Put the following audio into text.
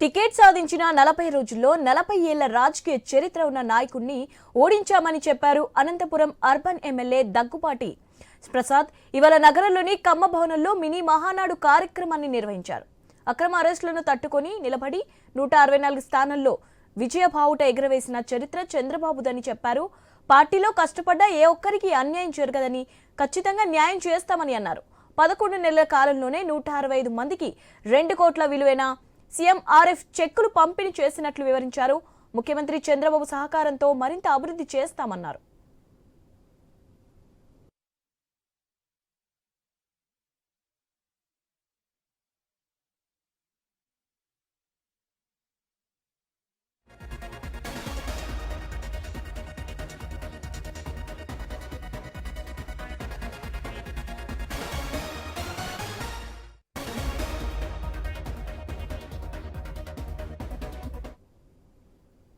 Ticket సాధించిన 40 రోజుల్లో 40 ఏళ్ల రాజకీయ చరిత్ర ఉన్న నాయకుడిని ఓడించామని చెప్పారు అనంతపురం అర్బన్ ఎమ్మెల్యే దగ్గుపాటి ప్రసాద్. ఇవాళ నగరంలోని కమ్మ భవనంలో మినీ మహానాడు కార్యక్రమాన్ని నిర్వహించారు. అక్రమ అరెస్టులను తట్టుకొని నిలబడి 164 స్థానాల్లో విజయ బావుట ఎగురవేసిన చరిత్ర చంద్రబాబుదని చెప్పారు. పార్టీలో కష్టపడ్డ ఏ ఒక్కరికి అన్యాయం జరగదని, ఖచ్చితంగా న్యాయం చేస్తామని అన్నారు. 11 నెలల కాలంలోనే 165 మందికి 2 కోట్ల విలువైన సీఎంఆర్ఎఫ్ చెక్కులు పంపిణీ చేసినట్లు వివరించారు. ముఖ్యమంత్రి చంద్రబాబు సహకారంతో మరింత అభివృద్ధి చేస్తామన్నారు.